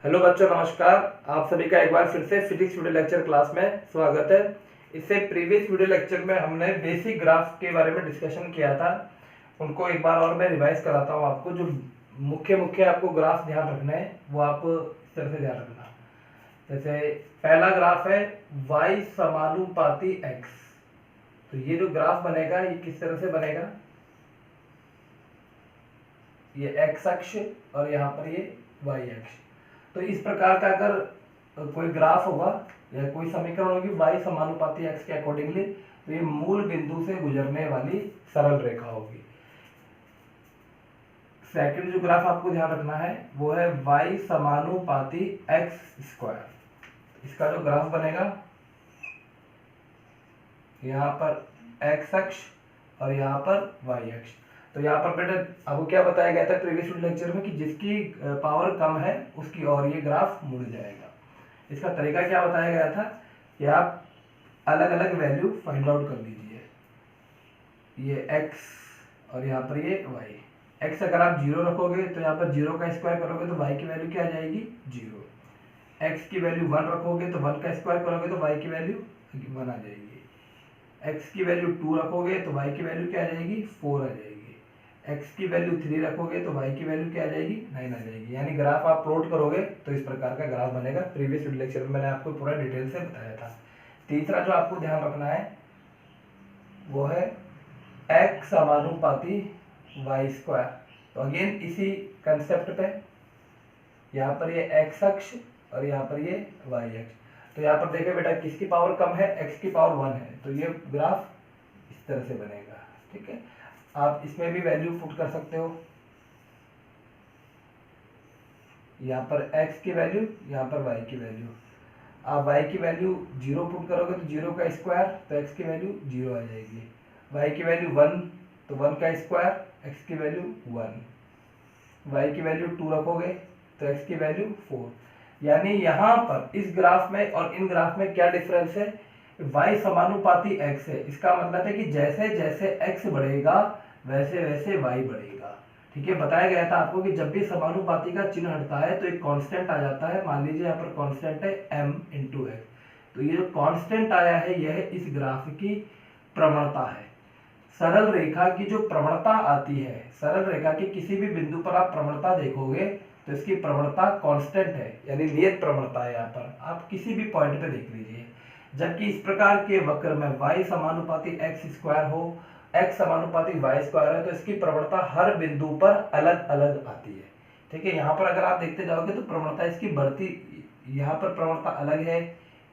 Hello बच्चों, नमस्कार। आप सभी का एक बार फिर से फिजिक्स वीडियो लेक्चर क्लास में स्वागत है। इससे प्रीवियस वीडियो लेक्चर में हमने बेसिक ग्राफ के बारे में डिस्कशन किया था। उनको एक बार और मैं रिवाइज कराता हूँ आपको। जो मुख्य मुख्य आपको ग्राफ ध्यान रखना है वो आप इस तरह से ध्यान रखना। जैसे पहला ग्राफ है y समानुपाती x। तो ये जो ग्राफ बनेगा ये किस तरह से बनेगा, ये x अक्ष और यहाँ पर ये y अक्ष। तो इस प्रकार का अगर कोई ग्राफ होगा या कोई समीकरण होगी y समानुपाती x के अकॉर्डिंगली, तो ये मूल बिंदु से गुजरने वाली सरल रेखा होगी। सेकंड जो ग्राफ आपको ध्यान रखना है वो है y समानुपाती x स्क्वायर। इसका जो ग्राफ बनेगा यहाँ पर x अक्ष और यहाँ पर y अक्ष। तो यहाँ पर बेटा आपको क्या बताया गया था प्रीवियस लेक्चर में कि जिसकी पावर कम है उसकी और ये ग्राफ मुड़ जाएगा। इसका तरीका क्या बताया गया था कि आप अलग अलग वैल्यू फाइंड आउट कर लीजिए। ये x और यहाँ पर ये y। x अगर आप 0 रखोगे तो यहाँ पर 0 का स्क्वायर करोगे तो y की वैल्यू क्या आ जाएगी, 0। x की वैल्यू 1 रखोगे तो 1 का स्क्वायर करोगे तो y की वैल्यू 1 आ जाएगी। x की वैल्यू 2 रखोगे तो y की वैल्यू क्या आ जाएगी, 4 आ जाएगी। x की वैल्यू 3 रखोगे तो y की वैल्यू क्या आ जाएगी, 9 आ जाएगी। यानी ग्राफ आप प्लॉट करोगे तो इस प्रकार का ग्राफ बनेगा। प्रीवियस लेक्चर में मैंने आपको पूरा डिटेल से बताया था। तीसरा जो आपको ध्यान रखना है वो है x समानुपाती y स्क्वायर। तो अगेन इसी कंसेप्ट पे यहाँ पर ये x अक्ष और यहाँ पर ये y अक्ष। तो यहाँ पर देखिए बेटा किसकी पावर कम है, x की पावर 1 है, तो ये ग्राफ इस तरह से बनेगा। ठीक है, आप इसमें भी वैल्यू पुट कर सकते हो। यहाँ पर x की वैल्यू, यहाँ पर y की वैल्यू। आप y की वैल्यू 0 पुट करोगे तो 0 का स्क्वायर तो x की वैल्यू 0 आ जाएगी। y की वैल्यू 1 तो 1 का स्क्वायर, x की वैल्यू 1। y की वैल्यू 2 रखोगे तो x की वैल्यू 4। यानी यहाँ पर इस ग्राफ में और इन ग्राफ में क्या डिफरेंस है, y समानुपाती x है। इसका मतलब है कि जैसे जैसे x बढ़ेगा वैसे वैसे y बढ़ेगा। ठीक है, बताया गया था आपको कि जब भी समानुपाती का चिन्ह हटता है तो एक कांस्टेंट आ जाता है। मान लीजिए यहाँ पर कांस्टेंट है m इंटू एक्स। तो ये जो कांस्टेंट आया है यह इस ग्राफ की प्रवणता है। सरल रेखा की जो प्रवणता आती है, सरल रेखा के किसी भी बिंदु पर आप प्रवणता देखोगे तो इसकी प्रवणता कांस्टेंट है, यानी नियत प्रवणता है। यहाँ पर आप किसी भी पॉइंट पे देख लीजिए। जबकि इस प्रकार के वक्र में y समानुपाती x स्क्वायर हो, x समानुपाती y स्क्वायर है, तो इसकी प्रवणता हर बिंदु पर अलग अलग आती है। ठीक है, यहाँ पर अगर आप देखते जाओगे तो प्रवणता इसकी बढ़ती, यहाँ पर प्रवणता अलग है,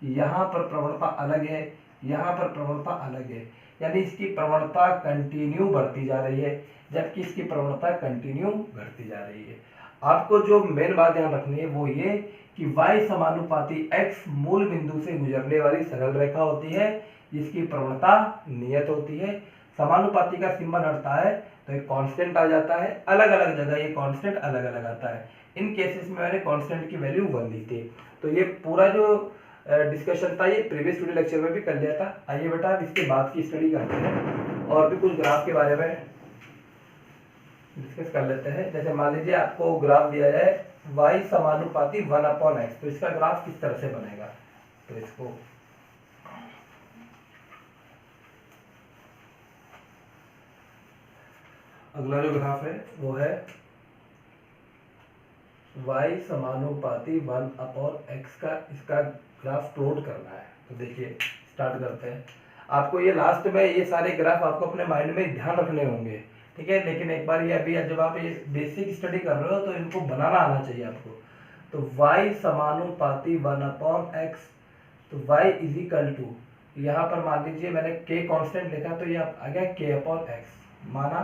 यहाँ पर प्रवणता अलग है, यहाँ पर प्रवणता अलग है। यानी इसकी प्रवणता कंटिन्यू बढ़ती जा रही है, जबकि इसकी प्रवणता कंटिन्यू घटती जा रही है। आपको जो मेन बात ध्यान रखनी है वो ये कि y समानुपाती x मूल बिंदु से गुजरने वाली सरल रेखा होती है जिसकी प्रवणता नियत होती है। समानुपाती का सिंबल हटता है तो एक कांस्टेंट आ जाता है। अलग अलग जगह ये कांस्टेंट अलग अलग आता है। इन केसेस में मैंने कांस्टेंट की वैल्यू 1 ली थी। तो ये पूरा जो डिस्कशन था ये प्रीवियस वीडियो लेक्चर में भी कर लिया था। आइए बेटा अब इसके बाद की स्टडी करते हैं और भी कुछ ग्राफ के बारे में डिस्कस कर लेते हैं। जैसे मान लीजिए आपको ग्राफ दिया जाए y समानुपाती 1/x, तो इसका ग्राफ किस तरह से बनेगा। तो इसको अगला जो ग्राफ है वो है y समानुपाती 1/x का, इसका ग्राफ प्लॉट करना है। तो देखिए स्टार्ट करते हैं। आपको ये लास्ट में ये सारे ग्राफ आपको अपने माइंड में ध्यान रखने होंगे। ठीक है, लेकिन एक बार ये अभी जब आप ये बेसिक स्टडी कर रहे हो तो इनको बनाना आना चाहिए आपको। तो y समानुपाती 1/x, तो y इज इक्वल टू, यहाँ पर मान लीजिए मैंने k कांस्टेंट लिखा तो ये आ गया k/x। माना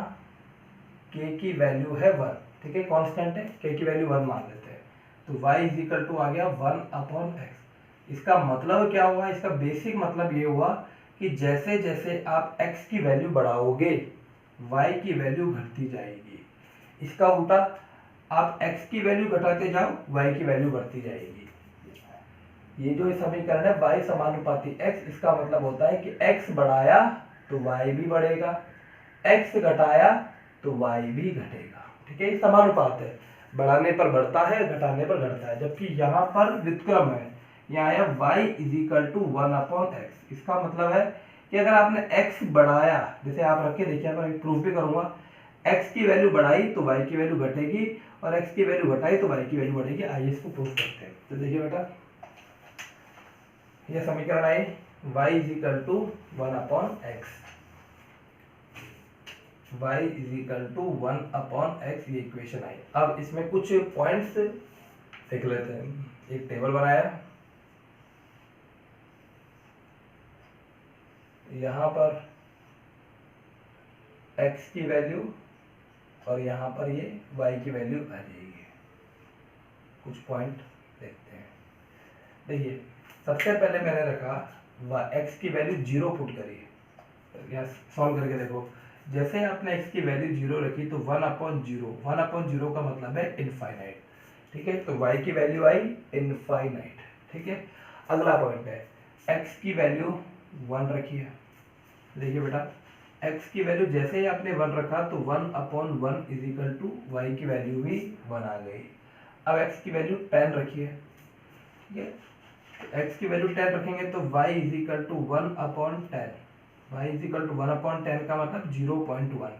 k की वैल्यू है 1। ठीक है, कांस्टेंट है, k की वैल्यू 1 मान लेते हैं। तो y इज इक्वल टू आ गया 1/x। इसका मतलब क्या हुआ, इसका बेसिक मतलब ये हुआ कि जैसे जैसे आप x की वैल्यू बढ़ाओगे y की वैल्यू घटती जाएगी। इसका उल्टा आप x की वैल्यू घटाते जाओ y की वैल्यू बढ़ती जाएगी। ये जो समीकरण है y समानुपाती x, इसका मतलब होता है कि x बढ़ाया तो y भी बढ़ेगा, x घटाया तो y भी घटेगा। ठीक है, ये समानुपात है। बढ़ाने पर बढ़ता है, घटाने पर घटता है, जबकि यहाँ पर व्युत्क्रम है, यहाँ आया y इजिकल टू 1/x। इसका मतलब है कि अगर आपने x बढ़ाया, जैसे आप रख के देखिए, मैं प्रूफ भी करूंगा, x की वैल्यू बढ़ाई तो y की वैल्यू घटेगी, और x की वैल्यू घटाई तो y की वैल्यू बढ़ेगी। आइए इसको प्रूफ करते हैं। तो देखिए बेटा, ये समीकरण आई y equal to 1/x, y equal to 1/x, ये इक्वेशन आई। अब इसमें कुछ पॉइंट्स देख लेते हैं। एक टेबल बनाया, यहाँ पर x की वैल्यू और यहाँ पर ये y की वैल्यू आ जाएगी। कुछ पॉइंट देखते हैं। देखिए, सबसे पहले मैंने रखा x की वैल्यू 0 पुट करी, यहाँ सॉल्व करके देखो। जैसे आपने x की वैल्यू 0 रखी तो 1/0 का मतलब है इनफाइनाइट, ठीक है। तो y की वैल्यू आई इनफाइनाइट, ठीक है। अगला पॉइंट है x की वैल्यू 1 रखी है। देखिए बेटा, x की वैल्यू जैसे ही आपने 1 रखा तो 1/1 इजिकल टू y की वैल्यू भी 1 आ गई। अब x की वैल्यू 10 रखी है, ठीक है। x की वैल्यू 10 रखेंगे तो y equal to 1/10, y equal to 1/10 का मतलब 0.1,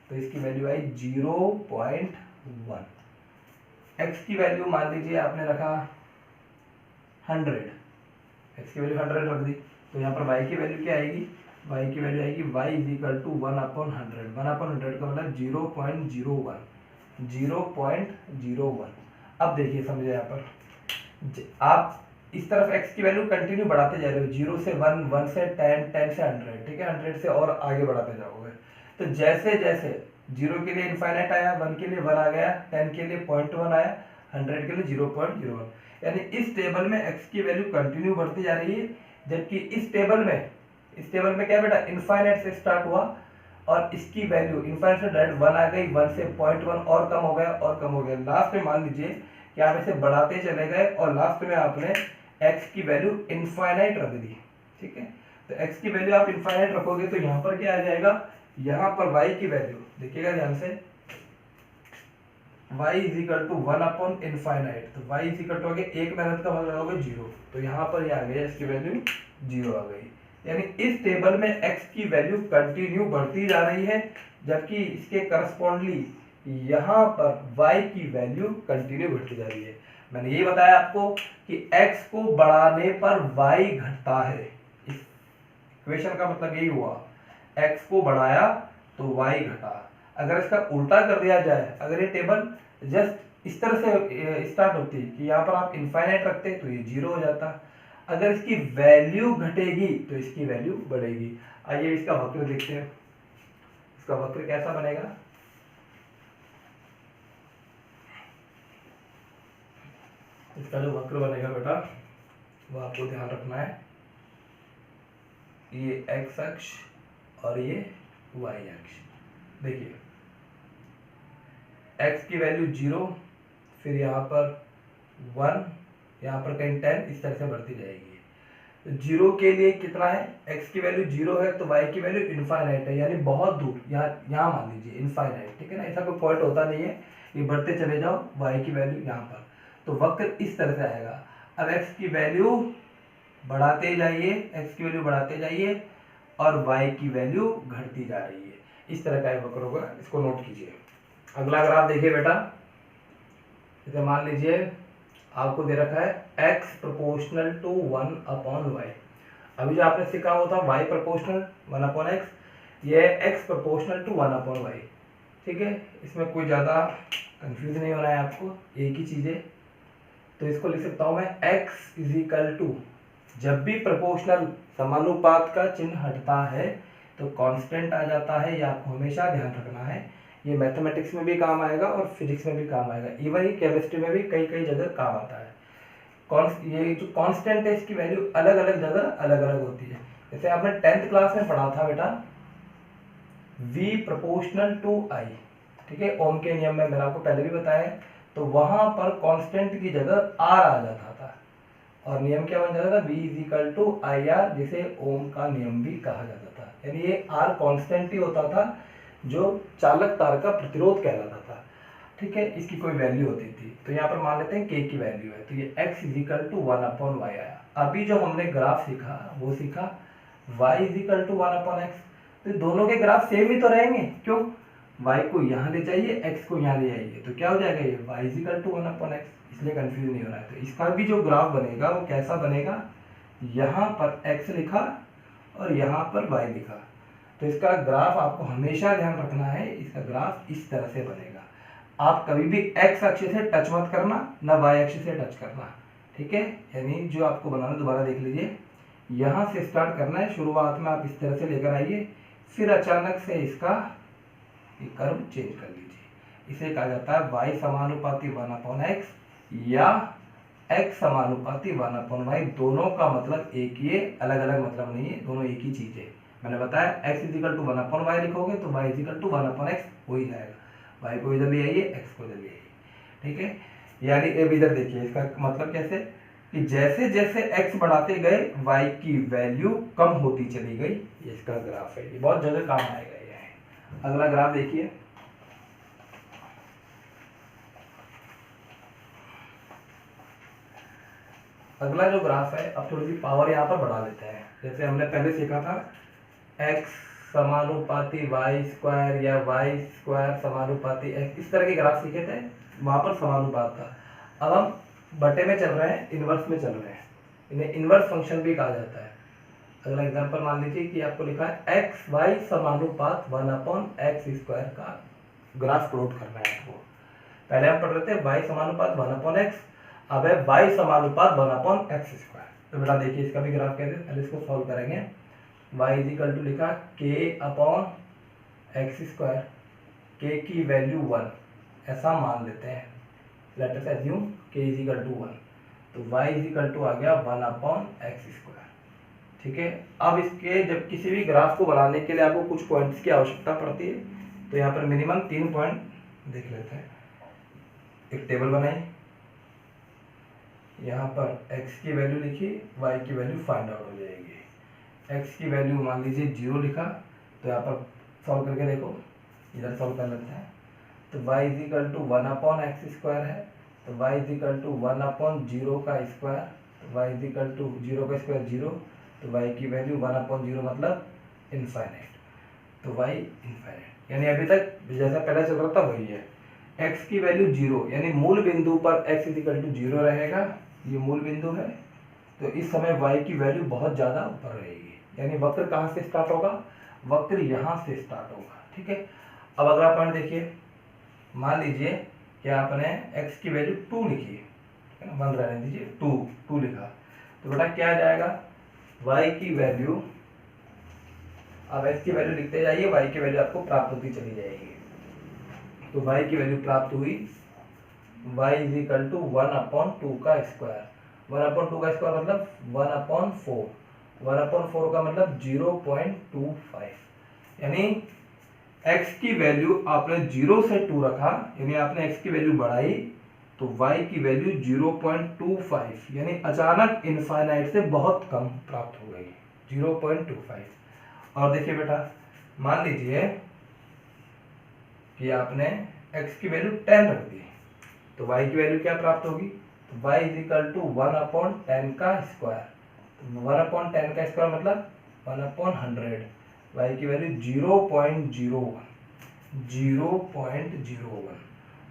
तो इसकी वैल्यू आई 0.1। x की वैल्यू मान लीजिए आपने रखा 100, x की वैल्यू 100 रख दी, तो यहाँ पर y की वैल्यू क्या आएगी, y की वैल्यू आएगी y इजिकल टू 1/100, 1/100 का मतलब 0.01। अब देखिए, समझे यहाँ पर आप इस तरफ x की वैल्यू कंटिन्यू बढ़ाते जा रहे हो, 0 से 1, 1 से 10, 10 से 100, ठीक है। 100 से और आगे बढ़ाते जाओगे, तो जैसे जैसे 0 के लिए इनफाइनाइट आया, 1 के लिए 1 आ गया, 10 के लिए 0.1 आया, 100 के लिए 0.01, यानी इस टेबल में x की वैल्यू कंटिन्यू बढ़ती जा रही है। जबकि इस टेबल में क्या बेटा, इनफाइनाइट से स्टार्ट हुआ और इसकी वैल्यू इनफाइनाइट से डायरेक्ट 1 आ गई, 1 से 0.1 और कम हो गया और कम हो गया। लास्ट में मान लीजिए कि आप इसे बढ़ाते चले गए और लास्ट में आपने x की वैल्यू इनफाइनाइट रख दी, ठीक है। तो x की वैल्यू आप इनफाइनाइट रखोगे तो यहाँ पर क्या आ जाएगा, यहाँ पर y की वैल्यू देखिएगा ध्यान से, y इजिकल टू 1/इनफाइनाइट, तो y इजिकल टू आगे एक मेहनत का मतलब होगा 0, तो यहाँ पर ये आ गया, इसकी वैल्यू 0 आ गई। यानी इस टेबल में x की वैल्यू कंटिन्यू बढ़ती जा रही है, जबकि इसके करस्पॉन्डली यहाँ पर y की वैल्यू कंटिन्यू बढ़ती जा रही है। मैंने ये बताया आपको कि x को बढ़ाने पर y घटता है। इस इक्वेशन का मतलब यही हुआ, x को बढ़ाया तो y घटा। अगर इसका उल्टा कर दिया जाए, अगर ये टेबल जस्ट इस तरह से स्टार्ट होती कि यहाँ पर आप इनफाइनाइट रखते तो ये 0 हो जाता। अगर इसकी वैल्यू घटेगी तो इसकी वैल्यू बढ़ेगी। आइए इसका वक्र देखते हैं, इसका वक्र कैसा बनेगा। इसका जो वक्र बनेगा बेटा, वो आपको ध्यान रखना है, ये x अक्ष और ये y अक्ष। देखिए, x की वैल्यू 0, फिर यहाँ पर 1, यहाँ पर कहीं 10, इस तरह से बढ़ती जाएगी। तो 0 के लिए कितना है, x की वैल्यू 0 है तो y की वैल्यू इनफाइनाइट है, यानी बहुत दूर, यहाँ मान लीजिए इनफाइनाइट, ठीक है ना। ऐसा कोई पॉइंट होता नहीं है, ये बढ़ते चले जाओ, y की वैल्यू यहाँ पर, तो वक्र इस तरह से आएगा। अब x की वैल्यू बढ़ाते जाइए, x की वैल्यू बढ़ाते जाइए और y की वैल्यू घटती जा रही है। इस तरह का वक्र होगा, इसको नोट कीजिए। अगला ग्राफ देखिए बेटा, जैसे मान लीजिए आपको दे रखा है x प्रोपोर्शनल टू 1/y। अभी जो आपने सीखा वो था y प्रोपोर्शनल 1/x, ये x प्रोपोर्शनल टू 1/y, ठीक है। इसमें कोई ज़्यादा कंफ्यूज नहीं होना है आपको, एक ही चीज़ है। तो इसको लिख सकता हूँ मैं x इजिकल टू, जब भी प्रोपोर्शनल समानुपात का चिन्ह हटता है तो कांस्टेंट आ जाता है, ये आपको हमेशा ध्यान रखना है। ये मैथमेटिक्स में भी काम आएगा और फिजिक्स में भी काम आएगा, इवन ही केमिस्ट्री में भी कई कई जगह काम आता है। ये जो कांस्टेंट है इसकी वैल्यू अलग अलग जगह अलग अलग होती है। जैसे आपने 10th क्लास में पढ़ा था बेटा v प्रोपोर्शनल टू i, ठीक है, ओम के नियम में मैंने आपको पहले भी बताया है। तो वहां पर कांस्टेंट की जगह r आ जाता था और नियम क्या बन जाता था, v equal to I R, जिसे ओम का नियम भी कहा जाता था। यानी ये r कांस्टेंट ही होता था, जो चालक तार का प्रतिरोध कहलाता था। ठीक है, इसकी कोई वैल्यू होती थी, तो यहाँ पर मान लेते हैं k की वैल्यू है, तो ये x इजिकल टू 1/y आया। अभी जो हमने ग्राफ सीखा वो सीखा y इजिकल टू 1/x, तो दोनों के ग्राफ सेम ही तो रहेंगे, क्यों, y को यहाँ ले जाइए, x को यहाँ ले आइए, तो क्या हो जाएगा ये y इजिकल टू 1/x, इसलिए कंफ्यूज नहीं होना है। तो इसका भी जो ग्राफ बनेगा वो कैसा बनेगा, यहाँ पर x लिखा और यहाँ पर y लिखा, तो इसका ग्राफ आपको हमेशा ध्यान रखना है, इसका ग्राफ इस तरह से बनेगा। आप कभी भी x अक्ष से टच मत करना, ना y अक्ष से टच करना, ठीक है, यानी जो आपको बनाना दोबारा देख लीजिए, यहाँ से स्टार्ट करना है, शुरुआत में आप इस तरह से लेकर आइए, फिर अचानक से इसका ये कर्व चेंज कर लीजिए, इसे कहा जाता है y समानुपाती 1/x या x समानुपाती 1/y। दोनों का मतलब एक ही है, अलग अलग मतलब नहीं है, दोनों एक ही चीज है। मैंने बताया x इजिकल टू 1/y लिखोगे तो y इजिकल टू 1/x हो ही जाएगा, y को इधर ले आइए, x को इधर ले आइए, ठीक है। यानी अब इधर देखिए, इसका मतलब कैसे कि जैसे जैसे x बढ़ाते गए y की वैल्यू कम होती चली गई, ये इसका ग्राफ है, ये बहुत जगह काम आएगा ये। अगला ग्राफ देखिए, अगला जो ग्राफ है, अब थोड़ी सी पावर यहाँ पर बढ़ा लेते हैं। जैसे हमने पहले सीखा था x समानुपाती वाई स्क्वायर या वाई स्क्वायर समानुपाती x, इस तरह के ग्राफ सीखे थे, वहां पर समानुपात था। अब हम बटे में चल रहे हैं, इनवर्स में चल रहे हैं, इन्हें इनवर्स फंक्शन भी कहा जाता है। अगला एग्जांपल मान लीजिए कि आपको लिखा है एक्स वाई समानुपात 1/x² का ग्राफ प्लॉट करना है आपको। पहले हम पढ़ रहे थे y समानुपात 1/x, अब है y समानुपात 1/x²। तो बेटा देखिए इसका भी ग्राफ कैसे, पहले इसको सॉल्व करेंगे। y इजिकल टू लिखा k/x², k की वैल्यू 1 ऐसा मान लेते हैं, let us assume k equal to 1, तो y इजिकल टू आ गया 1/x², ठीक है। अब इसके जब किसी भी ग्राफ को बनाने के लिए आपको कुछ पॉइंट्स की आवश्यकता पड़ती है, तो यहाँ पर मिनिमम 3 पॉइंट देख लेते हैं। एक टेबल बनाई, यहाँ पर x की वैल्यू लिखी, y की वैल्यू फाइंड आउट हो जाएगी। x की वैल्यू मान लीजिए 0 लिखा, तो यहाँ पर सॉल्व करके देखो, इधर सॉल्व कर लेते हैं, तो y इजिकल टू 1/x² है, तो y इजिकल टू 1/0 का स्क्वायर, तो y इजिकल टू 0 का स्क्वायर 0, तो y की वैल्यू 1/0 मतलब इनफाइनाइट, तो y इनफाइनाइट, यानी अभी तक जैसा पहले चल रहा था वही है। x की वैल्यू 0, यानी मूल बिंदु पर x इजिकल टू 0 रहेगा, ये मूल बिंदु है, तो इस समय y की वैल्यू बहुत ज़्यादा ऊपर रहेगी, यानी वक्र कहाँ से स्टार्ट होगा, वक्र यहाँ से स्टार्ट होगा, ठीक है। अब अगला पॉइंट देखिए, मान लीजिए कि आपने x की वैल्यू 2 लिखी है ना, 1 रहने दीजिए, 2 लिखा, तो बेटा क्या आ जाएगा, y की वैल्यू, अब x की वैल्यू लिखते जाइए, y की वैल्यू आपको प्राप्त होती चली जाएगी, तो y की वैल्यू प्राप्त हुई y इजिकल टू 1/2 का स्क्वायर, 1/2 का स्क्वायर मतलब 1/4, 1/4 का मतलब 0.25, यानी x की वैल्यू आपने 0 से 2 रखा, यानी आपने x की वैल्यू बढ़ाई, तो y की वैल्यू 0.25, यानी अचानक इनफाइनाइट से बहुत कम प्राप्त हो गई, 0.25। और देखिए बेटा, मान लीजिए कि आपने x की वैल्यू 10 रख दी, तो y की वैल्यू क्या प्राप्त होगी, तो y इजिकल टू 1/10 का स्क्वायर, 1/10 का स्क्वायर मतलब 1/100, y की वैल्यू 0.01।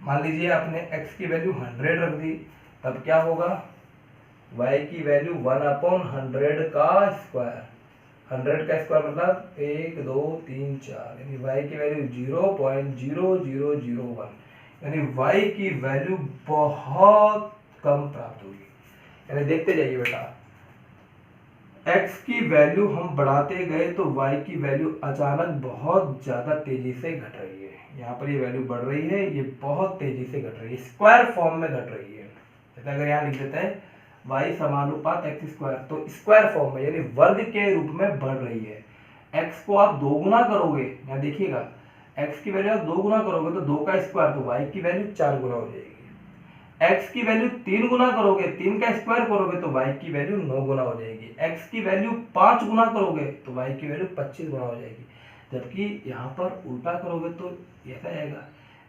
मान लीजिए आपने x की वैल्यू 100 रख दी, तब क्या होगा, y की वैल्यू 1/100 का स्क्वायर, 100 का स्क्वायर मतलब 1 2 3 4, यानी y की वैल्यू 0.0001, यानी y की वैल्यू बहुत कम प्राप्त होगी। यानी देखते जाइए बेटा, x की वैल्यू हम बढ़ाते गए तो y की वैल्यू अचानक बहुत ज्यादा तेजी से घट रही है, यहाँ पर ये वैल्यू बढ़ रही है, ये बहुत तेजी से घट रही है, स्क्वायर फॉर्म में घट रही है। जैसे अगर यहाँ लिख देते हैं y समानुपात x², तो स्क्वायर फॉर्म में यानी वर्ग के रूप में बढ़ रही है। x को आप 2 गुना करोगे, यहाँ देखिएगा x की वैल्यू आप 2 गुना करोगे तो 2 का स्क्वायर, तो y की वैल्यू 4 गुना हो जाएगी। x की वैल्यू 3 गुना करोगे, 3 का स्क्वायर करोगे तो y की वैल्यू 9 गुना हो जाएगी। x की वैल्यू 5 गुना करोगे तो y की वैल्यू 25 गुना हो जाएगी। जबकि यहाँ पर उल्टा करोगे तो ऐसा आएगा,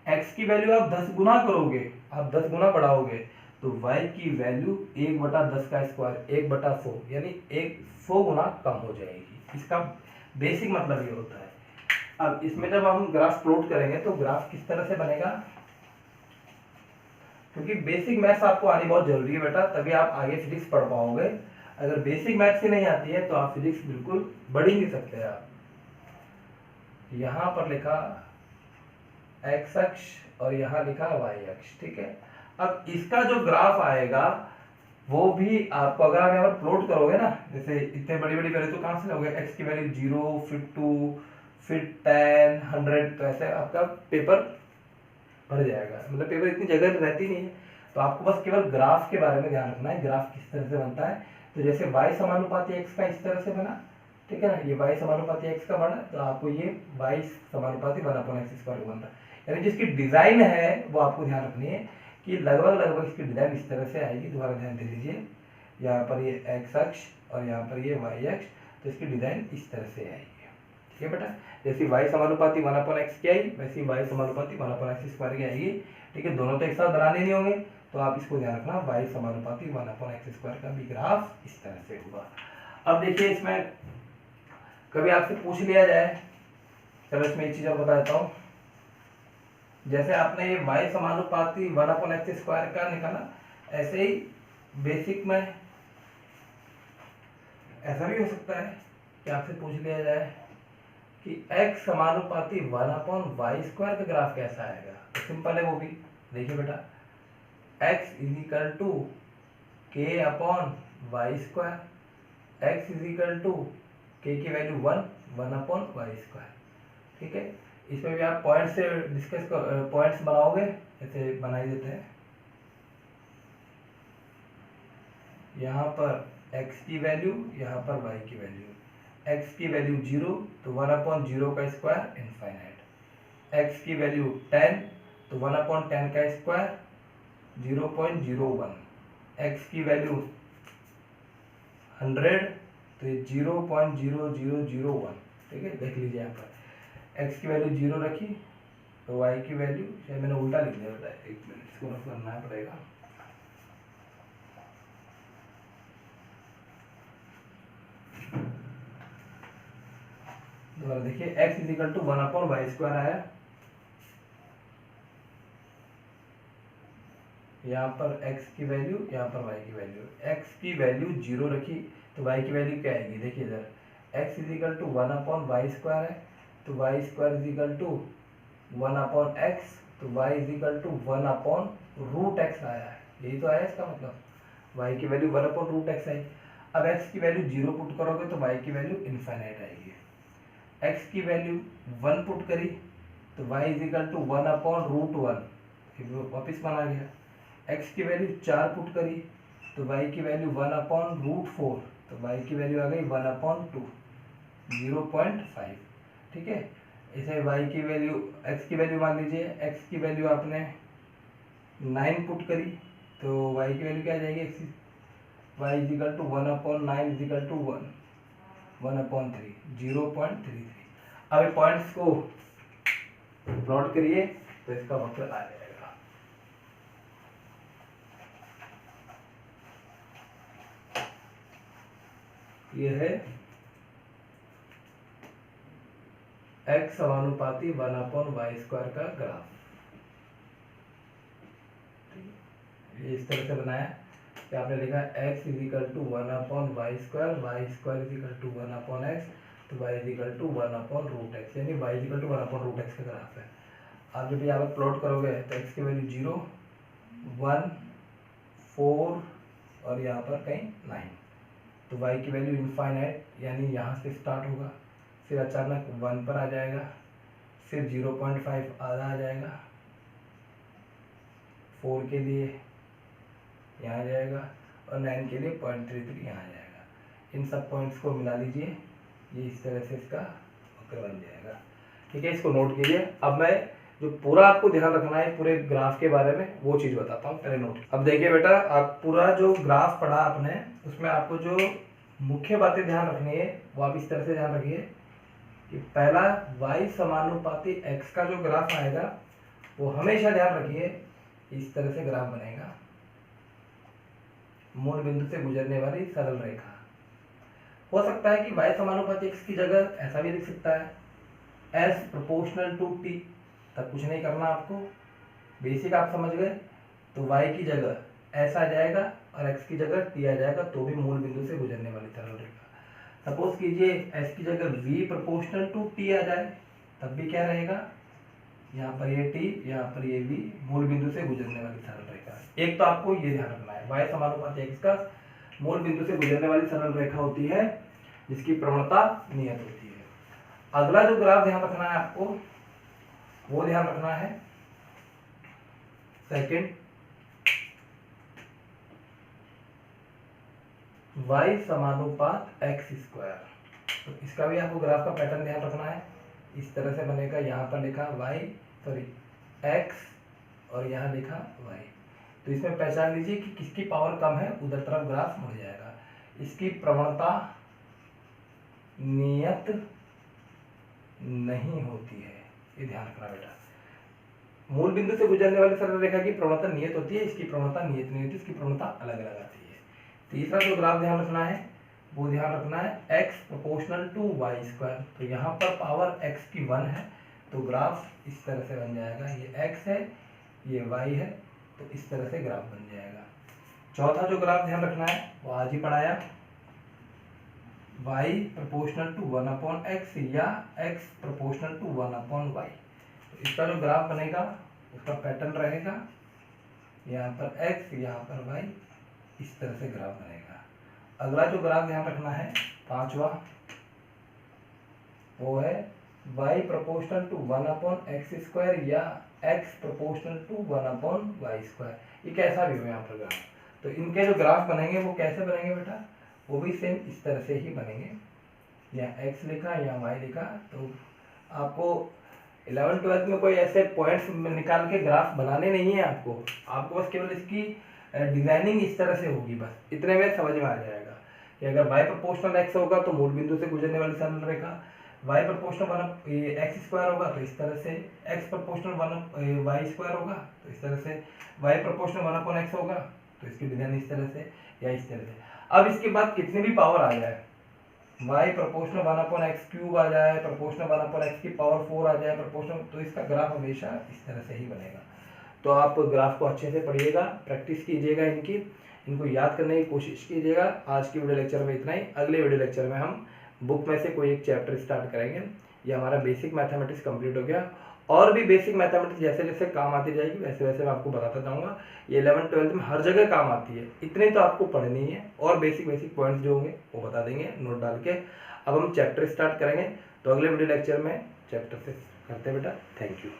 x की वैल्यू आप 10 गुना करोगे, आप 10 गुना बढ़ाओगे तो y की वैल्यू 1/10 का स्क्वायर 1/100 यानी 100 गुना कम हो जाएगी। इसका बेसिक मतलब ये होता है। अब इसमें जब हम ग्राफ प्लॉट करेंगे तो ग्राफ किस तरह से बनेगा, क्योंकि बेसिक मैथ्स आपको आनी बहुत जरूरी है बेटा, तभी आप आगे फिजिक्स पढ़ पाओगे। अगर बेसिक मैथ्स ही नहीं आती है तो आप फिजिक्स बिल्कुल बढ़ ही नहीं सकते। आप यहाँ पर लिखा x अक्ष और यहाँ लिखा y अक्ष, ठीक है। अब इसका जो ग्राफ आएगा वो भी आपको, अगर आप यहाँ पर प्लॉट करोगे ना, जैसे इतने बड़ी बड़ी वैल्यू तो कहाँ से लोगे, x की वैल्यू 0, फिर 2, फिर 10, 100, तो ऐसे आपका पेपर भर जाएगा। मतलब पेपर इतनी जगह रहती नहीं है, तो आपको बस केवल ग्राफ के बारे में ध्यान रखना है, ग्राफ किस तरह से बनता है। तो जैसे y समानुपाती x का इस तरह से बना, ठीक है ना, ये y समानुपाती x का बना, तो आपको ये y समानुपाती 1/x² बनता है। यानी जिसकी डिजाइन है वो आपको ध्यान रखनी है कि लगभग इसकी डिजाइन इस तरह से आएगी। दोबारा ध्यान दे दीजिए, यहाँ पर ये x अक्ष और यहाँ पर ये y अक्ष, तो इसकी डिजाइन इस तरह से आएगी, ठीक है बेटा। जैसे y समानुपाती 1/x की आई, वैसे y समानुपाती 1/x² की आएगी, ठीक है। दोनों तो एक साथ बनाने नहीं होंगे, तो आप इसको ध्यान रखना, y समानुपाती 1/x² का भी ग्राफ इस तरह से होगा। अब देखिए इसमें कभी आपसे पूछ लिया जाए, चलो इसमें एक चीज और बता देता हूँ। जैसे आपने ये y समानुपाती 1/x² का निकाला, ऐसे ही बेसिक में ऐसा भी हो सकता है कि आपसे पूछ लिया जाए कि x समानुपाती 1/y² का ग्राफ कैसा आएगा। तो सिंपल है वो भी, देखिए बेटा, x = k/y², x = k की वैल्यू 1/y², ठीक है। इसमें भी आप पॉइंट से डिस्कस कर, पॉइंट्स बनाओगे, ऐसे बना ही देते हैं। यहाँ पर x की वैल्यू, यहाँ पर y की वैल्यू। x की वैल्यू 0 तो 1/0 का स्क्वायर इनफाइनाइट, x की वैल्यू 10 तो 1/10 का स्क्वायर 0.01, x की वैल्यू 100 तो ये 0.0001, ठीक है। देख लीजिए यहाँ पर x की वैल्यू 0 रखी तो y की वैल्यू, शायद मैंने उल्टा लिख दिया बेटा, एक मिनट इसको रफ करना पड़ेगा। दोबारा देखिए, x = 1/y² आया, यहाँ पर x की वैल्यू, यहाँ पर y की वैल्यू। x की वैल्यू 0 रखी तो y की वैल्यू क्या आएगी, देखिए इधर x = 1/y² है, तो y² = 1/x, तो y = 1/√x आया है, यही तो आया इसका मतलब, y की वैल्यू 1/√x आई। अब x की वैल्यू 0 पुट करोगे तो y की वैल्यू इनफाइनाइट आएगी। x की वैल्यू 1 पुट करी तो y = 1/√1, वापिस बना गया। x की वैल्यू 4 पुट करी तो y की वैल्यू 1/√4, तो y की वैल्यू आ गई 1/2, 0.5, ठीक है। इसे y की वैल्यू, x की वैल्यू मान लीजिए, x की वैल्यू आपने 9 पुट करी तो y की वैल्यू क्या आ जाएगी, y = 1/9 = 1/3, 0.33। अब पॉइंट्स को प्लॉट करिए तो इसका वक्र आ जाएगा। यह है x समानुपाती 1/y² का ग्राफ, ये इस तरह से बनाया कि आपने लिखा x = 1/y², y² = 1/x, तो y = 1/√x, यानी y = 1/√x का ग्राफ है। आप जब यहाँ पर प्लॉट करोगे तो x की वैल्यू 0, 1, 4 और यहाँ पर कहीं 9, तो y की वैल्यू इनफाइनाइट, यानी यहाँ से स्टार्ट होगा, फिर अचानक 1 पर आ जाएगा, फिर 0.5 आधा आ जाएगा, 4 के लिए यहाँ आ जाएगा और 9 के लिए 0.33 यहाँ आ जाएगा। इन सब पॉइंट्स को मिला लीजिए, ये इस तरह से इसका वक्र बन जाएगा, ठीक है। इसको नोट कीजिए। अब मैं जो पूरा आपको ध्यान रखना है पूरे ग्राफ के बारे में वो चीज़ बताता हूँ, पहले नोट। अब देखिए बेटा, आप पूरा जो ग्राफ पढ़ा आपने, उसमें आपको जो मुख्य बातें ध्यान रखनी है वो आप इस तरह से ध्यान रखिए कि पहला y समानुपाती x का जो ग्राफ आएगा वो हमेशा ध्यान रखिए इस तरह से ग्राफ बनेगा, मूल बिंदु से गुजरने वाली सरल रेखा। हो सकता है कि y समानुपाती x की जगह ऐसा भी लिख सकता है, s प्रोपोर्शनल टू t, तब कुछ नहीं करना आपको, बेसिक आप समझ गए। तो y की जगह s आ जाएगा और x की जगह t आ जाएगा, तो भी मूल बिंदु से गुजरने वाली सरल रेखा। सपोज कीजिए s की जगह v प्रोपोर्शनल टू t आ जाए, तब भी क्या रहेगा, यहाँ पर ये t, यहाँ पर ये v, मूल बिंदु से गुजरने वाली सरल रेखा। एक तो आपको ये ध्यान रखना है, y समानुपाती x का मूल बिंदु से गुजरने वाली सरल रेखा होती है जिसकी प्रवणता नियत होती है। अगला जो ग्राफ ध्यान रखना है आपको, वो ध्यान रखना है सेकंड, y समानुपात x स्क्वायर। तो इसका भी आपको ग्राफ का पैटर्न ध्यान रखना है, इस तरह से बनेगा। यहाँ पर लिखा x और यहाँ लिखा y। तो इसमें पहचान लीजिए कि किसकी पावर कम है, उधर तरफ ग्राफ मुड़ जाएगा। इसकी प्रवणता नियत नहीं होती है, ये ध्यान रखना बेटा। मूल बिंदु से गुजरने वाली सरल रेखा की प्रवणता नियत होती है, इसकी प्रवणता नियत नहीं होती, इसकी प्रवणता अलग अलग आती है। तीसरा जो ग्राफ ध्यान रखना है वो ध्यान रखना है x proportional to y square. तो यहाँ पर पावर x की 1 है, तो ग्राफ इस तरह से बन जाएगा, ये x है ये y है, तो इस तरह से ग्राफ बन जाएगा। चौथा जो ग्राफ ध्यान रखना है वो आज ही पढ़ाया, y प्रोपोर्शनल टू 1/x या x प्रोपोर्शनल टू 1/y। तो इसका जो ग्राफ बनेगा उसका पैटर्न रहेगा, यहाँ पर x यहाँ पर y, इस तरह से ग्राफ बनेगा। अगला जो ग्राफ ध्यान रखना है पांचवा, वो है y proportional to 1/x square या x proportional to 1/y square. ये कैसा भी हो यहाँ पर ग्राफ, तो इनके जो ग्राफ बनेंगे वो कैसे बनेंगे बेटा, वो भी सेम इस तरह से ही बनेंगे। यहाँ x लिखा यहाँ y लिखा, तो आपको 11th-12th में कोई ऐसे पॉइंट्स निकाल के ग्राफ बनाने नहीं है आपको बस केवल इसकी डिजाइनिंग इस तरह से होगी, बस इतने में समझ में आ जाएगा कि अगर y प्रोपोर्शनल x होगा तो मूल बिंदु से गुजरने वाली सरल रेखा, y प्रोपोर्शनल x स्क्वायर होगा तो इस तरह से, x प्रोपोर्शनल y स्क्वायर होगा तो इस तरह से, y प्रोपोर्शनल 1/x होगा तो इसकी डिजाइन इस तरह से या इस तरह से। अब इसके बाद कितनी भी पावर आ जाए, y प्रोपोर्शनल 1/x क्यूब आ जाए, प्रोपोर्शनल 1/x की पावर 4 आ जाए प्रोपोर्शनल, तो इसका ग्राफ हमेशा इस तरह से ही बनेगा। तो आप ग्राफ को अच्छे से पढ़िएगा, प्रैक्टिस कीजिएगा, इनको याद करने की कोशिश कीजिएगा। आज की वीडियो लेक्चर में इतना ही। अगले वीडियो लेक्चर में हम बुक में से कोई एक चैप्टर स्टार्ट करेंगे। ये हमारा बेसिक मैथमेटिक्स कंप्लीट हो गया, और भी बेसिक मैथमेटिक्स जैसे जैसे काम आती जाएगी वैसे वैसे मैं आपको बताता जाऊँगा। ये 11th-12th में हर जगह काम आती है, इतने तो आपको पढ़नी है, और बेसिक पॉइंट्स जो होंगे वो बता देंगे नोट डाल के। अब हम चैप्टर स्टार्ट करेंगे, तो अगले वीडियो लेक्चर में चैप्टर से करते हैं बेटा। Thank you.